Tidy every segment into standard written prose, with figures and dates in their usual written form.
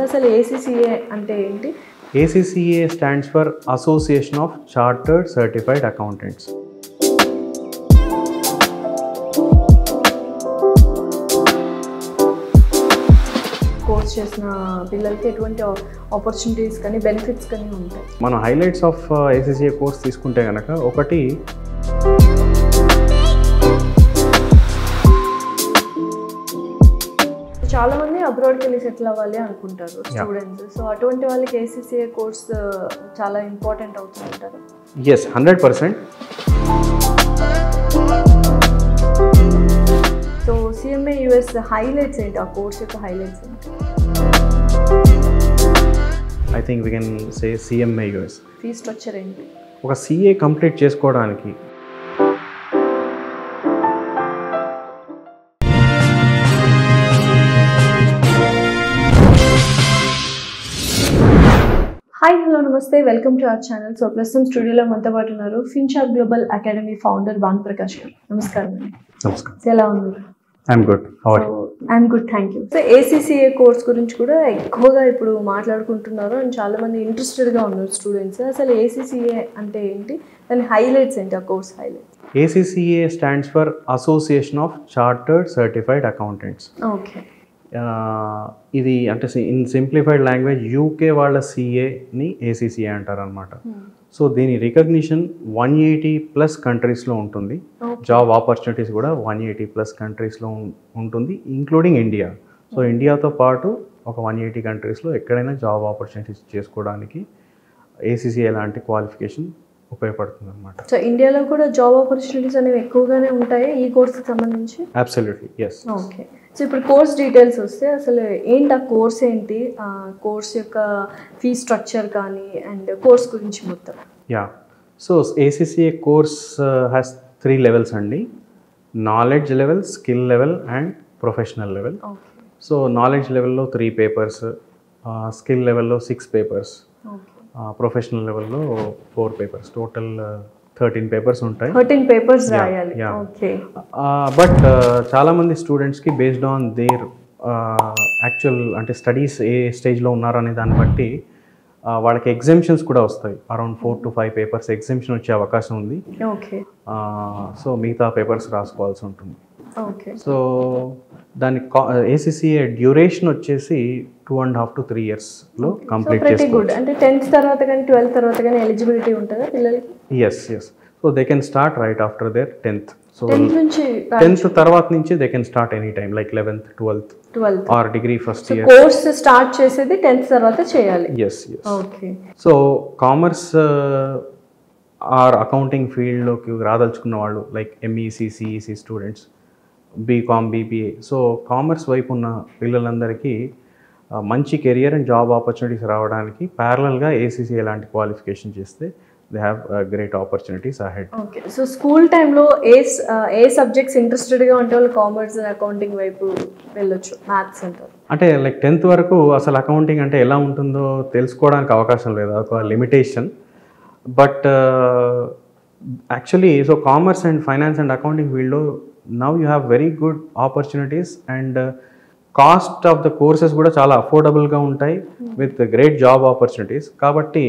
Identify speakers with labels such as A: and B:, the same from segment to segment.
A: అసలు ఏసీసీఏ అంటే ఏంటి?
B: ACCA stands for Association of Chartered Certified Accountants.
A: Course చేసిన పిల్లలకి ఎటువంటి ఆపర్చునిటీస్ కానీ బెనిఫిట్స్ కానీ ఉంటాయి?
B: మనం హైలైట్స్ ఆఫ్ ACCA కోర్స్ తీసుకుంటే కనుక ఒకటి
A: చాలా మంది అబ్రాడ్కి వెళ్ళి సెటిల్ అవ్వాలి అనుకుంటారు స్టూడెంట్స్. సో అటువంటి వాళ్ళకి ఏసీసీఏ కోర్స్ చాలా ఇంపార్టెంట్ అవుతుంటారు.
B: Yes, 100%.
A: So CMA US highlights ఏంటి? ఆ కోర్స్ యొక్క హైలైట్స్ ఏంటి?
B: I think we can say CMA US.
A: Fee structure ఏంటి?
B: ఒక CA కంప్లీట్ చేసుకోవడానికి
A: హాయ్, హలో, నమస్తే, welcome to our channel. So ప్రస్తుతం స్టూడియోలో మనతో పాటు ఉన్నారు Finshop global academy founder Bhanuprakash గారు. నమస్కారం అండి.
B: నమస్కారం.
A: ఎలా ఉన్నారు?
B: I'm good. How are you?
A: I'm good, thank you. So ACCA course గురించి కూడా ఎక్కువగా ఇప్పుడు మాట్లాడుకుంటున్నారు అండ్ చాలా మంది ఇంట్రెస్టెడ్గా ఉన్నారు స్టూడెంట్స్. అసలు ఏసీసీఏ అంటే ఏంటి, దాని హైలైట్స్ ఏంటి, ఆ course highlights?
B: ACCA stands for Association of Chartered Certified Accountants.
A: Okay.
B: ఇది అంటే ఇన్ సింప్లిఫైడ్ లాంగ్వేజ్ UK వాళ్ళ CAని ACCA అంటారనమాట. సో దీని రికగ్నిషన్ 180+ కంట్రీస్లో ఉంటుంది. జాబ్ ఆపర్చునిటీస్ కూడా 180+ కంట్రీస్లో ఉంటుంది, ఇంక్లూడింగ్ ఇండియా. సో ఇండియాతో పాటు ఒక 180 కంట్రీస్లో ఎక్కడైనా జాబ్ ఆపర్చునిటీస్ చేసుకోవడానికి ACCA లాంటి క్వాలిఫికేషన్ ఉపయోగపడుతుంది అనమాట.
A: సో ఇండియాలో కూడా జాబ్ ఆపర్చునిటీస్ అనేవి ఎక్కువగానే ఉంటాయి ఈ కోర్స్కి సంబంధించి?
B: Absolutely, yes.
A: ఓకే. సో ఇప్పుడు కోర్స్ డీటెయిల్స్ వస్తే అసలు ఏంటి, ఆ కోర్స్ ఏంటి, ఆ కోర్స్ యొక్క ఫీ స్ట్రక్చర్ కానీ అండ్ కోర్స్ గురించి మొత్తం?
B: Ya, so ACCA course has 3 levels అండి: knowledge level, skill level and professional level. So knowledge లెవెల్లో 3 పేపర్స్, స్కిల్ లెవెల్లో 6 పేపర్స్, ప్రొఫెషనల్ లెవెల్లో 4 పేపర్స్, టోటల్ 13 పేపర్స్ ఉంటాయి.
A: 13 పేపర్స్ రాయాలి. ఓకే.
B: బట్ చాలామంది స్టూడెంట్స్కి బేస్డ్ ఆన్ దేర్ యాక్చువల్ అంటే స్టడీస్ ఏ స్టేజ్లో ఉన్నారనే దాన్ని బట్టి వాళ్ళకి ఎగ్జామ్షన్స్ కూడా వస్తాయి. అరౌండ్ 4 to 5 పేపర్స్ ఎగ్జామ్షన్ వచ్చే అవకాశం ఉంది.
A: ఓకే.
B: సో మిగతా పేపర్స్ రాసుకోవాల్సి ఉంటుంది.
A: ఓకే.
B: సో దాని ACCA డ్యూరేషన్ వచ్చేసి 2.5 to 3 yearsలో కంప్లీట్ చేసుకోవచ్చు.
A: అంటే 10th తర్వాత కానీ 12th తర్వాత కానీ ఎలిజిబిలిటీ ఉంటుందా పిల్లలకి?
B: Yes. So they can start right after their 10th. So
A: 10th
B: తర్వాత నుంచి they can start any time, like 11th, 12th or degree first year.
A: Course start చేసేది 10th తర్వాత చేయాలి.
B: Yes.
A: Okay.
B: So commerce or accounting ఫీల్డ్లోకి రాదలుచుకున్న వాళ్ళు, like MEC, CEC students, BCom, BBA. So commerce వైపు ఉన్న పిల్లలందరికీ మంచి కెరియర్ అండ్ జాబ్ ఆపర్చునిటీస్ రావడానికి ప్యారలల్గా ACCA లాంటి క్వాలిఫికేషన్ చేస్తే they have great opportunities ahead.
A: Okay. So school టైంలో ఏ సబ్జెక్ట్స్ ఇంట్రెస్టెడ్గా ఉంటే వాళ్ళు కామర్స్ అండ్ అకౌంటింగ్ వైపు వెళ్ళొచ్చు, మ్యాథ్స్ అంటారు.
B: అంటే లైక్ 10th వరకు అసలు అకౌంటింగ్ అంటే ఎలా ఉంటుందో తెలుసుకోవడానికి అవకాశం లేదు, ఒక limitation. But actually so commerce and finance and accounting ఫీల్డ్లో now you have very good opportunities and cost of the courses కూడా చాలా అఫోర్డబుల్గా ఉంటాయి విత్ గ్రేట్ జాబ్ ఆపర్చునిటీస్. కాబట్టి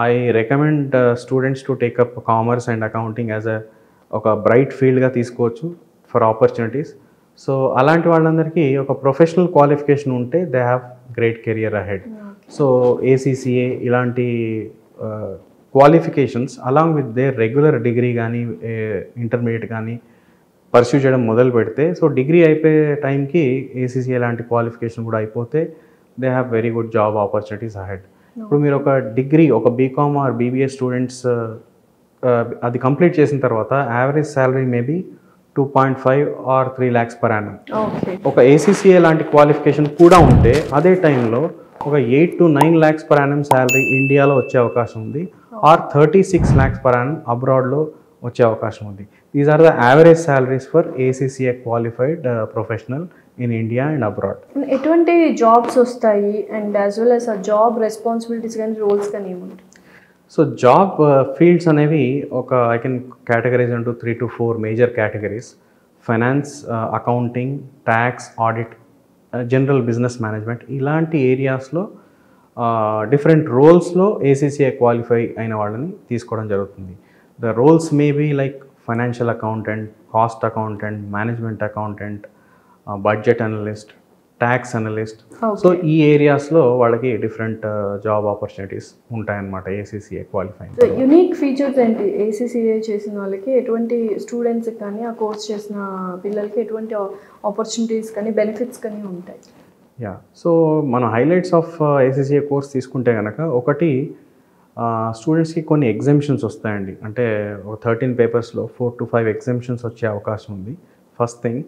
B: I recommend students to take up commerce and accounting as ఒక bright ఫీల్డ్గా తీసుకోవచ్చు for opportunities. So అలాంటి వాళ్ళందరికీ ఒక ప్రొఫెషనల్ క్వాలిఫికేషన్ ఉంటే they have great career ahead. So ACCA ఇలాంటి qualifications along with their regular degree కానీ ఇంటర్మీడియట్ కానీ పర్స్యూ చేయడం మొదలు పెడితే, సో డిగ్రీ అయిపోయే టైంకి ACCA లాంటి క్వాలిఫికేషన్ కూడా అయిపోతే they have very good job opportunities ahead. ఇప్పుడు మీరు ఒక డిగ్రీ, ఒక BCom ఆర్ BBA స్టూడెంట్స్ అది కంప్లీట్ చేసిన తర్వాత average salary maybe 2.5 or 3 lakhs per annum. ఒక ACCA లాంటి క్వాలిఫికేషన్ కూడా ఉంటే అదే టైంలో ఒక 8 to 9 lakhs per annum salary ఇండియాలో వచ్చే అవకాశం ఉంది, ఆర్ 36 lakhs per annum అబ్రాడ్లో వచ్చే అవకాశం ఉంది. These are the average salaries for ACCA qualified professional in India and abroad.
A: ఎటువంటి జాబ్స్ వస్తాయి అండ్ యాజ్ వెల్ యాజ్ ఆ జాబ్ రెస్పాన్సిబిలిటీస్ కానీ రోల్స్ కానీ ఏముంటాయి?
B: సో జాబ్ ఫీల్డ్స్ అనేవి I can categorise into 3 to 4 major categories: finance, accounting, tax, audit general business management ఇలాంటి ఏరియాస్లో different రోల్స్లో ఏసీసీఐ qualify అయిన వాళ్ళని తీసుకోవడం జరుగుతుంది. The roles may be like financial accountant, cost accountant, management accountant, budget analyst, tax analyst. So ఈ ఏరియాస్లో వాళ్ళకి different job opportunities ఉంటాయన్నమాట ACCA qualify.
A: So unique features ఏంటి ఏసీసీఐ చేసిన వాళ్ళకి? ఎటువంటి స్టూడెంట్స్కి కానీ ఆ కోర్స్ చేసిన పిల్లలకి ఎటువంటి ఆపర్చునిటీస్ కానీ బెనిఫిట్స్ కానీ ఉంటాయి?
B: యా, సో మనం హైలైట్స్ ఆఫ్ ఏసీసీఐ కోర్స్ తీసుకుంటే కనుక ఒకటి స్టూడెంట్స్కి కొన్ని ఎగ్జామ్షన్స్ వస్తాయండి. అంటే ఒక 13 పేపర్స్లో 4 to 5 ఎగ్జామ్షన్స్ వచ్చే అవకాశం ఉంది. First thing.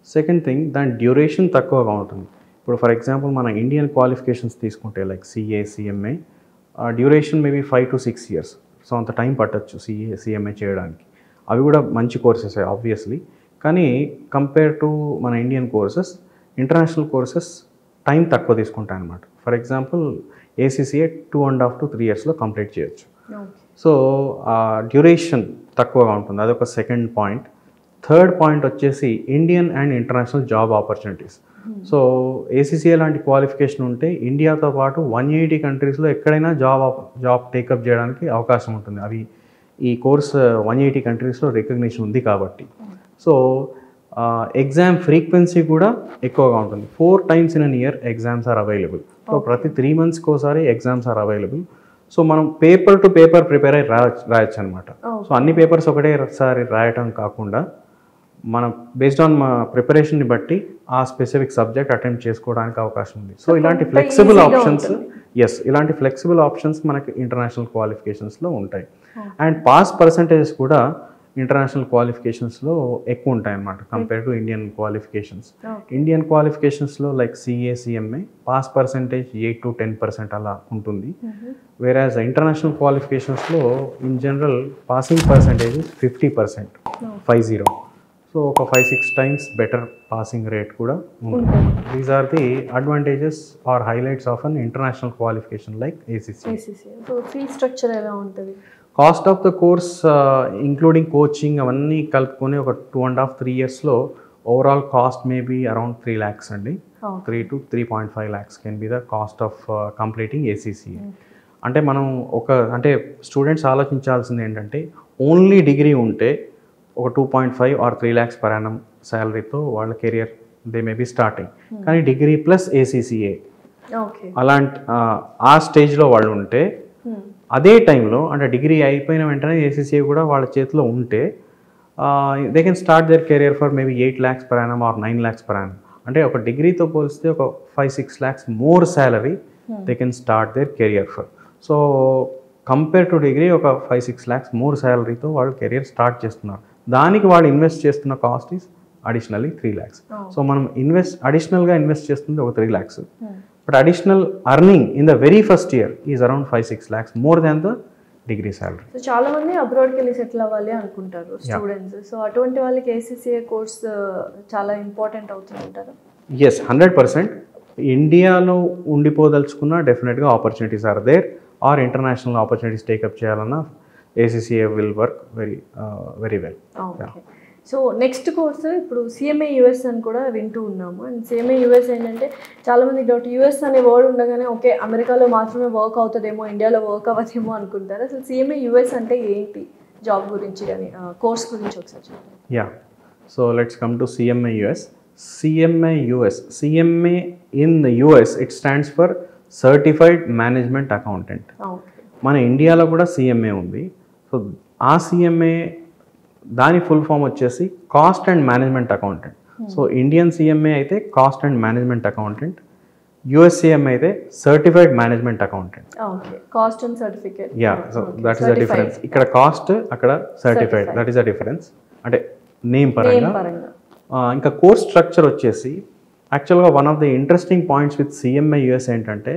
B: సెకండ్ థింగ్, దాని డ్యూరేషన్ తక్కువగా ఉంటుంది. ఇప్పుడు ఫర్ ఎగ్జాంపుల్ మన ఇండియన్ క్వాలిఫికేషన్స్ తీసుకుంటే like CA, CMA, duration maybe 5 to 6 years. So అంత టైం పట్టచ్చు సిఏ, సిఎంఏ చేయడానికి. అవి కూడా మంచి కోర్సెస్ ఆబ్వియస్లీ. కానీ కంపేర్ టు మన Indian courses, international courses time తక్కువ తీసుకుంటాయి అనమాట. ఫర్ ఎగ్జాంపుల్ ఏసీసీఏ 2.5 to 3 yearsలో కంప్లీట్ చేయొచ్చు. సో డ్యూరేషన్ తక్కువగా ఉంటుంది, అదొక సెకండ్ పాయింట్. థర్డ్ పాయింట్ వచ్చేసి Indian and international job opportunities. So ACCA లాంటి క్వాలిఫికేషన్ ఉంటే ఇండియాతో పాటు 180 కంట్రీస్లో ఎక్కడైనా జాబ్ టేకప్ చేయడానికి అవకాశం ఉంటుంది. అవి ఈ కోర్స్ 180 కంట్రీస్లో రికగ్నిషన్ ఉంది కాబట్టి. సో ఎగ్జామ్ ఫ్రీక్వెన్సీ కూడా ఎక్కువగా ఉంటుంది. 4 times in a year exams are available. So ప్రతి 3 monthsకి ఒకసారి ఎగ్జామ్స్ ఆర్ అవైలబుల్. సో మనం పేపర్ టు పేపర్ ప్రిపేర్ అయ్యి రాయొచ్చు అనమాట. సో అన్ని పేపర్స్ ఒకటేసారి రాయటం కాకుండా మనం బేస్డ్ ఆన్ మా ప్రిపరేషన్ని బట్టి ఆ స్పెసిఫిక్ సబ్జెక్ట్ అటెంప్ట్ చేసుకోవడానికి అవకాశం ఉంది. సో ఇలాంటి ఫ్లెక్సిబుల్ ఆప్షన్స్, ఇలాంటి ఫ్లెక్సిబుల్ ఆప్షన్స్ మనకి ఇంటర్నేషనల్ క్వాలిఫికేషన్స్లో ఉంటాయి. అండ్ పాస్ పర్సంటేజెస్ కూడా ఇంటర్నేషనల్ క్వాలిఫికేషన్స్లో ఎక్కువ ఉంటాయి అన్నమాట compare to Indian qualifications. Indian క్వాలిఫికేషన్స్లో like CA, CMA pass percentage 8 to 10% అలా ఉంటుంది. వేరాజ్ ఇంటర్నేషనల్ క్వాలిఫికేషన్స్లో in general passing percentage 50%, 50. So ఒక 5-6 times బెటర్ పాసింగ్ రేట్ కూడా ఉంటుంది. These are the advantages or highlights of an international qualification like ACCA.
A: So fee structure ఎలా ఉంటుంది?
B: Cost of the course including coaching అవన్నీ కలుపుకొని ఒక 2.5-3 yearsలో overall cost maybe around 3 lakhs అండి. 3 to 3.5 lakhs can be the cost of completing ACCA. అంటే మనం అంటే స్టూడెంట్స్ ఆలోచించాల్సింది ఏంటంటే ఓన్లీ డిగ్రీ ఉంటే ఒక 2.5 or 3 lakhs per annum శాలరీతో వాళ్ళ career they may be starting. కానీ డిగ్రీ ప్లస్ ఏసీసీఐ అలాంటి ఆ స్టేజ్లో వాళ్ళు ఉంటే, అదే టైంలో అంటే డిగ్రీ అయిపోయిన వెంటనే ఏసీసీఐ కూడా వాళ్ళ చేతిలో ఉంటే they can start their career for maybe 8 lakhs per annum or 9 lakhs per annum. అంటే ఒక డిగ్రీతో పోలిస్తే ఒక 5-6 lakhs more salary they can start their career for. So compare to degree ఒక 5-6 lakhs మోర్ శాలరీతో వాళ్ళు కెరియర్ స్టార్ట్ చేస్తున్నారు. దానికి వాళ్ళు invest చేస్తున్న cost is additionally 3 lakhs. So మనం అడిషనల్గా ఇన్వెస్ట్ చేస్తుంది ఒక 3 lakhs. But additional earning in the very first year is around 5-6 lakhs more than the degree salary.
A: So చాలా మంది అబ్రాడ్కి వెళ్ళి సెటిల్ అవ్వాలి అనుకుంటారు స్టూడెంట్స్. సో అటువంటి వాళ్ళకి ఏసీసీఐ కోర్స్ చాలా ఇంపార్టెంట్ అవుతుందంటారా?
B: ఎస్, 100%. ఇండియాలో ఉండిపోదలుచుకున్న డెఫినెట్గా opportunities are there, or international opportunities take up చేయాలన్నా ACCA will work very well.
A: So next course ఇప్పుడు సిఎంఏ యూఎస్ అని కూడా వింటూ ఉన్నాము. అండ్ సిఎంఏ యూఎస్ ఏంటంటే చాలామంది డౌట్, యూఎస్ అనే వర్డ్ ఉండగానే ఓకే అమెరికాలో మాత్రమే వర్క్ అవుతుందేమో, ఇండియాలో వర్క్ అవ్వదేమో అనుకుంటారు. అసలు సిఎంఏ యూఎస్ అంటే ఏంటి, జాబ్ గురించి కానీ కోర్స్ గురించి ఒకసారి చెప్పండి.
B: Yeah, so let's come to CMA US. CMA US, CMA in the US it stands for certified management accountant. మన ఇండియాలో కూడా సిఎంఏ ఉంది. సో ఆ సిఎంఏ దాని ఫుల్ ఫామ్ వచ్చేసి cost and management accountant. So Indian CMA అయితే cost and management accountant, US CMA అయితే certified management accountant.
A: Cost and certificate.
B: Yeah, so that is the difference. ఇక్కడ కాస్ట్, అక్కడ certified, that is the difference అంటే name పరంగా. ఇంకా course structure వచ్చేసి యాక్చువల్గా one of the interesting points with CMA US ఏంటంటే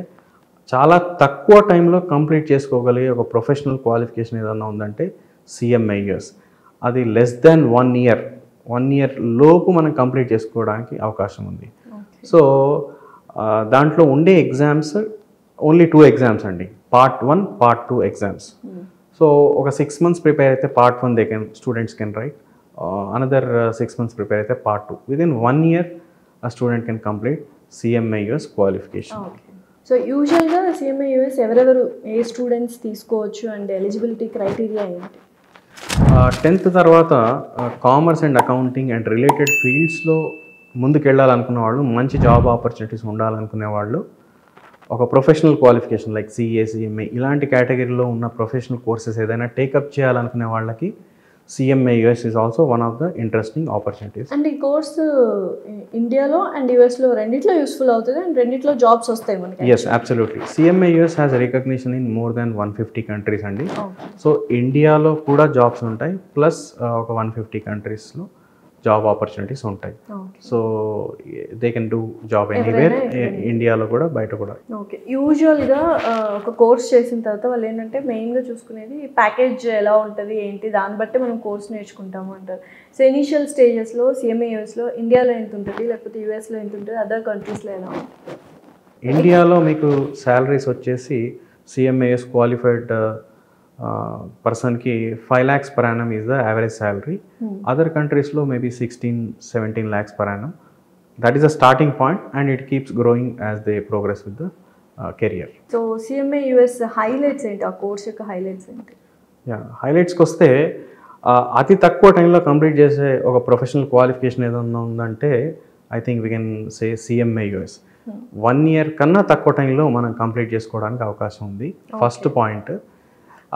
B: చాలా తక్కువ టైంలో కంప్లీట్ చేసుకోగలిగే ఒక ప్రొఫెషనల్ క్వాలిఫికేషన్ ఏదన్నా ఉందంటే సిఎంఏ యూఎస్. అది లెస్ దాన్ 1 year లోపు మనం కంప్లీట్ చేసుకోవడానికి అవకాశం ఉంది. సో దాంట్లో ఉండే ఎగ్జామ్స్ ఓన్లీ 2 exams అండి, Part 1, Part 2 exams. సో ఒక 6 months ప్రిపేర్ అయితే Part 1 students can write, another 6 months prepare అయితే Part 2. Within 1 year a student can complete CMA US qualification.
A: Okay. So యూజువల్గా CMA US ఎవరెవరు ఏ students తీసుకోవచ్చు and eligibility criteria ఏంటి?
B: 10th తర్వాత commerce and accounting and related ఫీల్డ్స్లో ముందుకెళ్ళాలనుకున్న వాళ్ళు, మంచి జాబ్ ఆపర్చునిటీస్ ఉండాలనుకునే వాళ్ళు ఒక professional qualification like CA, CMA ఇలాంటి కేటగిరీలో ఉన్న ప్రొఫెషనల్ కోర్సెస్ ఏదైనా టేకప్ చేయాలనుకునే వాళ్ళకి CMA US is also one of the interesting opportunities.
A: And ఈ కోర్సు ఇండియాలో అండ్ యూఎస్లో రెండిట్లో యూస్ఫుల్ అవుతుంది అండ్ రెండిట్లో జాబ్స్ వస్తాయి మనకి.
B: Yes, absolutely. CMA US has recognition in more than 150 countries అండి. సో ఇండియాలో కూడా జాబ్స్ ఉంటాయి, ప్లస్ ఒక 150 కంట్రీస్లో జాబ్ ఆపర్చునిటీస్ ఉంటాయి. So they can do job anywhere, ఇండియాలో కూడా బయట కూడా.
A: ఓకే. యూజువల్గా ఒక కోర్స్ చేసిన తర్వాత వాళ్ళు ఏంటంటే మెయిన్గా చూసుకునేది ప్యాకేజ్ ఎలా ఉంటుంది ఏంటి, దాన్ని బట్టి మనం కోర్స్ నేర్చుకుంటాము అంటారు. సో ఇనీషియల్ స్టేజెస్లో CMA USలో ఇండియాలో ఎంత ఉంటుంది, లేకపోతే యూఎస్లో ఎంత ఉంటుంది, అదర్ కంట్రీస్లో ఎలా ఉంటుంది?
B: ఇండియాలో మీకు శాలరీస్ వచ్చేసి CMA US క్వాలిఫైడ్ పర్సన్కి 5 lakhs per annum is the average salary. Other countries-లో maybe 16-17 lakhs per annum. That is a starting point and it keeps growing as they progress with the career.
A: So CMA US highlights ఏంటి, ఆ course యొక్క highlights ఏంటి?
B: హైలైట్స్కి వస్తే అతి తక్కువ టైంలో complete చేసే ఒక ప్రొఫెషనల్ క్వాలిఫికేషన్ ఏదన్నా ఉందంటే I think we can say CMA US. 1 year కన్నా తక్కువ టైంలో మనం కంప్లీట్ చేసుకోవడానికి అవకాశం ఉంది. First point.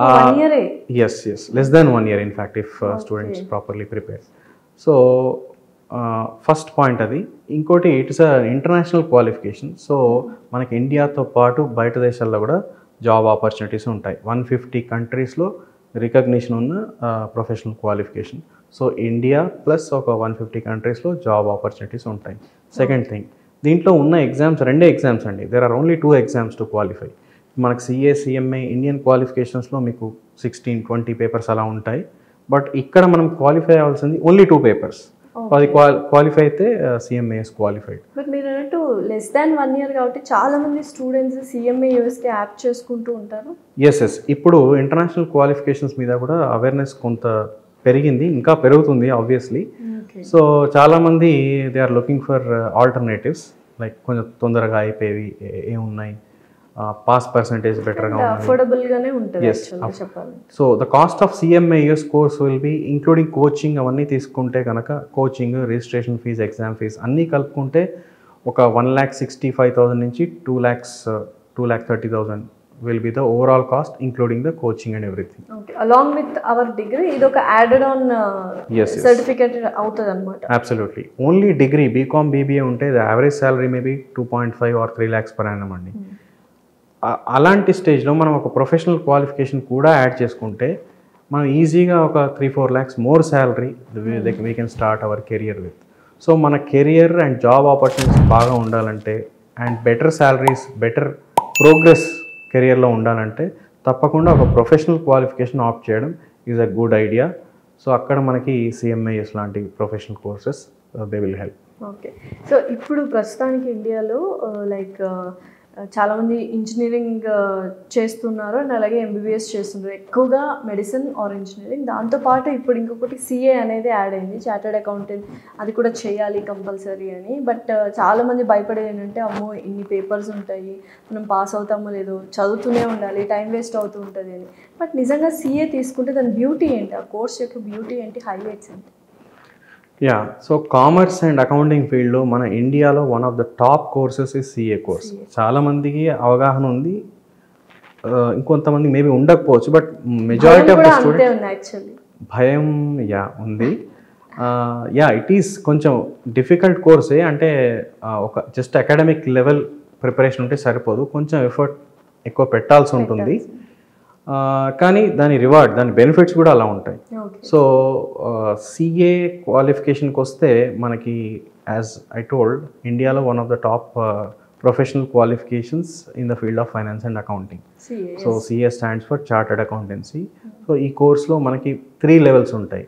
A: 1 year?
B: Yes, less than 1 year in fact if students properly prepared. So first point అది. ఇంకోటి it is a international qualification. So మనకి ఇండియాతో పాటు బయట దేశాల్లో కూడా జాబ్ ఆపర్చునిటీస్ ఉంటాయి. 150 కంట్రీస్లో రికగ్నిషన్ ఉన్న professional qualification. So India plus ఒక 150 కంట్రీస్లో జాబ్ ఆపర్చునిటీస్ ఉంటాయి. సెకండ్ థింగ్, దీంట్లో ఉన్న ఎగ్జామ్స్ రెండే ఎగ్జామ్స్ అండి. There are only 2 exams to qualify. మనకు CA, CMA ఇండియన్ క్వాలిఫికేషన్స్లో మీకు 16-20 పేపర్స్ అలా ఉంటాయి. బట్ ఇక్కడ మనం క్వాలిఫై అవ్వాల్సింది ఓన్లీ 2 papers. అది క్వాలిఫై అయితే CMA US క్వాలిఫైడ్.
A: బట్ మీరు అన్నట్టు లెస్ దాన్ 1 year కాబట్టి చాలా మంది స్టూడెంట్స్ CMA USకి యాప్ చేసుకుంటూ ఉంటారు.
B: ఎస్, ఇప్పుడు ఇంటర్నేషనల్ క్వాలిఫికేషన్స్ మీద కూడా అవేర్నెస్ కొంత పెరిగింది, ఇంకా పెరుగుతుంది ఆబ్వియస్లీ. సో చాలామంది they are looking for alternatives, like కొంచెం తొందరగా అయిపోయేవి ఏమున్నాయి, పాస్ పర్సంటేజ్ బెటర్గా ఉంది,
A: అఫోర్డబుల్గానే ఉంటుంది చెప్పాలి.
B: So the cost of CMA US course will be including coaching అవన్నీ తీసుకుంటే కనుక, coaching, registration fees, exam fees అన్నీ కలుపుకుంటే ఒక 1,65,000 నుంచి 2,30,000 will be the overall cost including the coaching and everything.
A: Okay. Along with our degree ఇది ఒక added on certificate అవుతుంది అనమాట.
B: Absolutely. Only degree BCom BBA ఉంటే the average salary maybe 2.5 or 3 lakhs per annum అండి. అలాంటి స్టేజ్లో మనం ఒక ప్రొఫెషనల్ క్వాలిఫికేషన్ కూడా యాడ్ చేసుకుంటే మనం ఈజీగా ఒక 3-4 lakhs more salary we can start our career with. So మన కెరియర్ అండ్ జాబ్ ఆపర్చునిటీస్ బాగా ఉండాలంటే and better salaries, better progress కెరియర్లో ఉండాలంటే తప్పకుండా ఒక ప్రొఫెషనల్ క్వాలిఫికేషన్ ఆప్ట్ చేయడం is a good idea. So అక్కడ మనకి CMA US లాంటి professional courses they will help.
A: Okay. So ఇప్పుడు ప్రస్తుతానికి ఇండియాలో లైక్ చాలామంది ఇంజనీరింగ్ చేస్తున్నారు అండ్ అలాగే MBBS చేస్తున్నారు, ఎక్కువగా మెడిసిన్ ఆర్ ఇంజనీరింగ్. దాంతోపాటు ఇప్పుడు ఇంకొకటి CA అనేది యాడ్ అయింది, చార్టర్డ్ అకౌంటెంట్, అది కూడా చేయాలి కంపల్సరీ అని. బట్ చాలామంది భయపడేది ఏంటంటే అమ్మో ఇన్ని పేపర్స్ ఉంటాయి, మనం పాస్ అవుతామో లేదో, చదువుతూనే ఉండాలి, టైం వేస్ట్ అవుతూ ఉంటుంది అని. బట్ నిజంగా CA తీసుకుంటే దాని బ్యూటీ ఏంటి, ఆ కోర్స్ యొక్క బ్యూటీ ఏంటి, హైలైట్స్ ఏంటి?
B: సో కామర్స్ అండ్ అకౌంటింగ్ ఫీల్డ్లో మన ఇండియాలో one of the top courses is CA course. చాలామందికి అవగాహన ఉంది, ఇంకొంతమంది మేబీ ఉండకపోవచ్చు, but majority of the students భయం ఉంది. ఇట్ ఈస్ కొంచెం డిఫికల్ట్ కోర్సే. అంటే ఒక జస్ట్ అకాడమిక్ లెవెల్ ప్రిపరేషన్ ఉంటే సరిపోదు, కొంచెం ఎఫర్ట్ ఎక్కువ పెట్టాల్సి ఉంటుంది. కానీ దాని రివార్డ్, దాని బెనిఫిట్స్ కూడా అలా ఉంటాయి. సో CA క్వాలిఫికేషన్కి వస్తే మనకి యాజ్ ఐ టోల్డ్ ఇండియాలో one of the top professional qualifications in the field of finance and accounting. So CA stands for chartered accountancy. So ఈ కోర్స్లో మనకి 3 levels ఉంటాయి,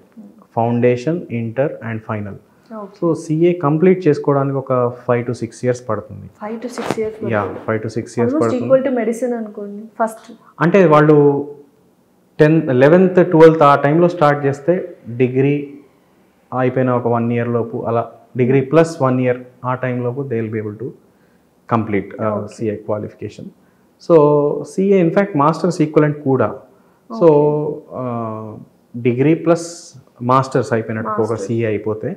B: foundation, inter and final. So CA complete చేసుకోవడానికి ఒక 5 to 6 years పడుతుంది.
A: 5 to 6 years?
B: 5 to 6 years పడుతుంది.
A: Equal to medicine అనుకోండి. First అంటే
B: వాళ్ళు 10th, 11th, 12th ఆ టైంలో స్టార్ట్ చేస్తే డిగ్రీ అయిపోయిన ఒక 1 year లోపు, అలా డిగ్రీ ప్లస్ 1 year ఆ టైంలోపు they will be able to complete CA qualification. So CA in fact masters equivalent కూడా. సో డిగ్రీ ప్లస్ మాస్టర్స్ అయిపోయినట్టు ఒక సిఏ అయిపోతే.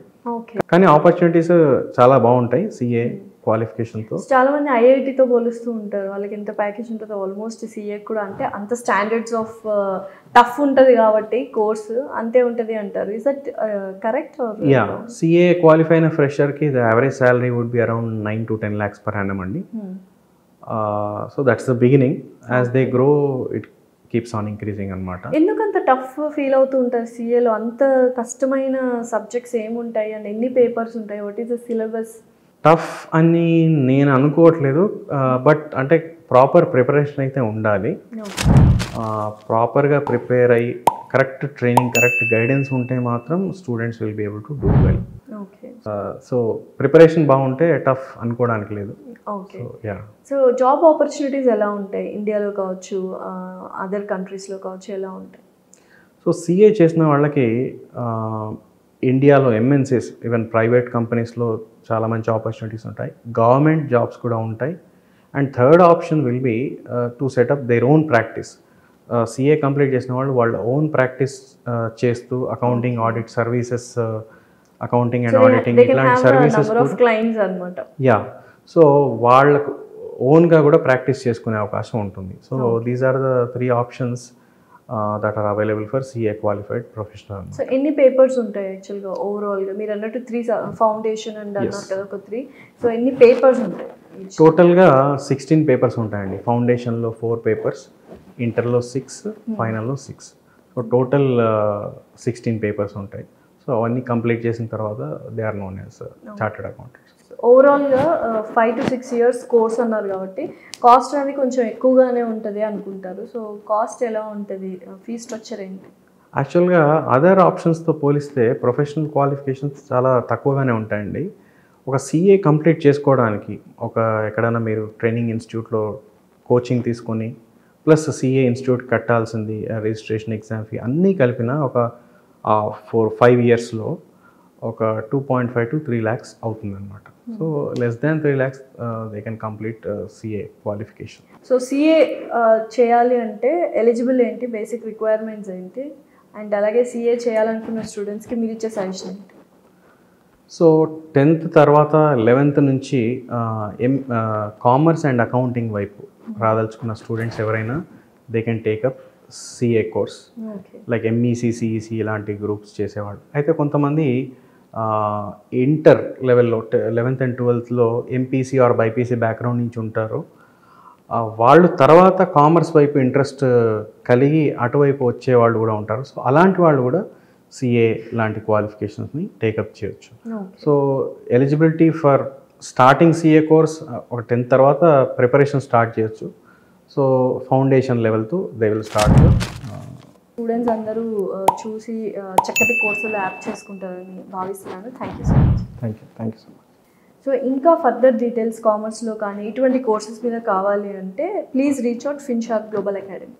B: కానీ ఆపర్చునిటీస్ చాలా బాగుంటాయి సిఏ క్వాలిఫికేషన్తో.
A: చాలా మంది ఐఐటితో పోలుస్తూ ఉంటారు, వాళ్ళకి ఎంత ప్యాకేజ్ ఉంటుందో ఆల్మోస్ట్ సిఏ కూడా అంటే అంత స్టాండర్డ్స్ ఆఫ్ టఫ్ ఉంటుంది కాబట్టి కోర్సు అంతే ఉంటుంది అంటారు. Is that correct?
B: Yeah, CA qualify అయిన ఫ్రెషర్కి the average salary would be around 9 to 10 lakhs per annum అండి. So that's the beginning. As they grow it keeps on increasing అనమాట.
A: ఎందుకంత టఫ్ ఫీల్ అవుతూ ఉంటారు సిఏలో? అంత కష్టమైన సబ్జెక్ట్స్ ఏముంటాయి అండ్ ఎన్ని పేపర్స్ ఉంటాయి? What is the syllabus?
B: Tough అని నేను అనుకోవట్లేదు, బట్ అంటే ప్రాపర్ ప్రిపరేషన్ అయితే ఉండాలి. ప్రాపర్గా ప్రిపేర్ అయ్యి కరెక్ట్ ట్రైనింగ్, కరెక్ట్ గైడెన్స్ ఉంటే మాత్రం students will be able to do well. So preparation బాగుంటే టఫ్ అనుకోవడానికి లేదు.
A: ఓకే. సో జాబ్ ఆపర్చునిటీస్ ఎలా ఉంటాయి ఇండియాలో కావచ్చు, అదర్ కంట్రీస్లో కావచ్చు, ఎలా ఉంటాయి?
B: సో సిఏ చేసిన వాళ్ళకి ఇండియాలో ఎంఎన్సీస్, ఈవెన్ ప్రైవేట్ కంపెనీస్లో చాలా మంచి ఆపర్చునిటీస్ ఉంటాయి. గవర్నమెంట్ జాబ్స్ కూడా ఉంటాయి. And third option will be to set up their own practice. CA complete చేసిన వాళ్ళు వాళ్ళ ఓన్ ప్రాక్టీస్ చేస్తూ accounting, audit services, accounting and auditing ఇట్లాంటి సర్వీసెస్. యా, సో వాళ్ళకు ఓన్గా కూడా ప్రాక్టీస్ చేసుకునే అవకాశం ఉంటుంది. So these are the 3 options that are available for CA qualified professional.
A: So ఎన్ని పేపర్స్ ఉంటాయి యాక్చువల్గా ఓవరాల్గా? మీరు అన్నట్టు 3 ఫౌండేషన్ అండ్ అన్నారు కదా ఒక 3. సో ఎన్ని పేపర్స్ ఉంటాయి?
B: టోటల్గా 16 పేపర్స్ ఉంటాయండి. ఫౌండేషన్లో 4 పేపర్స్, ఇంటర్లో 6, ఫైనల్లో 6. సో టోటల్ 16 పేపర్స్ ఉంటాయి. సో అవన్నీ కంప్లీట్ చేసిన తర్వాత they are known as chartered accountants.
A: ఓవరాల్గా 5 to 6 years కోర్స్ అన్నారు కాబట్టి కాస్ట్ అనేది కొంచెం ఎక్కువగానే ఉంటుంది అనుకుంటారు. సో కాస్ట్ ఎలా ఉంటుంది? ఫీ స్ట్రక్చర్ ఏంటి?
B: యాక్చువల్గా అదర్ ఆప్షన్స్తో పోలిస్తే ప్రొఫెషనల్ క్వాలిఫికేషన్స్ చాలా తక్కువగానే ఉంటాయండి. ఒక సిఏ కంప్లీట్ చేసుకోవడానికి ఎక్కడైనా మీరు ట్రైనింగ్ ఇన్స్టిట్యూట్లో కోచింగ్ తీసుకొని ప్లస్ సిఏ ఇన్స్టిట్యూట్ కట్టాల్సింది, రిజిస్ట్రేషన్ ఎగ్జామ్ ఫీ అన్నీ కలిపిన ఒక 4-5 yearsలో ఒక 2.5 to 3 lakhs అవుతుందన్నమాట. So less than 3 lakhs they can complete CA qualification.
A: So CA చేయాలి అంటే ఎలిజిబుల్ ఏంటి, బేసిక్ రిక్వైర్మెంట్స్ ఏంటి, అండ్ అలాగే సిఏ చేయాలనుకున్న స్టూడెంట్స్కి మీరు ఇచ్చే సజెషన్ ఏంటి?
B: సో 10th తర్వాత 11th నుంచి కామర్స్ అండ్ అకౌంటింగ్ వైపు రాదలుచుకున్న స్టూడెంట్స్ ఎవరైనా they can take up CA course, like MEC, CEC ఇలాంటి గ్రూప్స్ చేసేవాళ్ళు. అయితే కొంతమంది ఇంటర్ లెవెల్లో 11th and 12thలో ఎంపీసీ ఆర్ బైపీసీ బ్యాక్గ్రౌండ్ నుంచి ఉంటారు. వాళ్ళు తర్వాత కామర్స్ వైపు ఇంట్రెస్ట్ కలిగి అటువైపు వచ్చేవాళ్ళు కూడా ఉంటారు. సో అలాంటి వాళ్ళు కూడా సిఏ లాంటి క్వాలిఫికేషన్స్ని టేకప్ చేయొచ్చు. So eligibility for starting CA course ఒక 10th తర్వాత ప్రిపరేషన్ స్టార్ట్ చేయొచ్చు. సో ఫౌండేషన్ లెవెల్తో దే విల్ స్టార్ట్.
A: స్టూడెంట్స్ అందరూ చూసి చక్కటి కోర్సులు యాప్ చేసుకుంటారని భావిస్తున్నాను. Thank you so much.
B: Thank you so much.
A: So ఇంకా ఫర్దర్ డీటెయిల్స్ కామర్స్లో కానీ ఇటువంటి కోర్సెస్ మీద కావాలి అంటే please reach out Finsharp Global academy.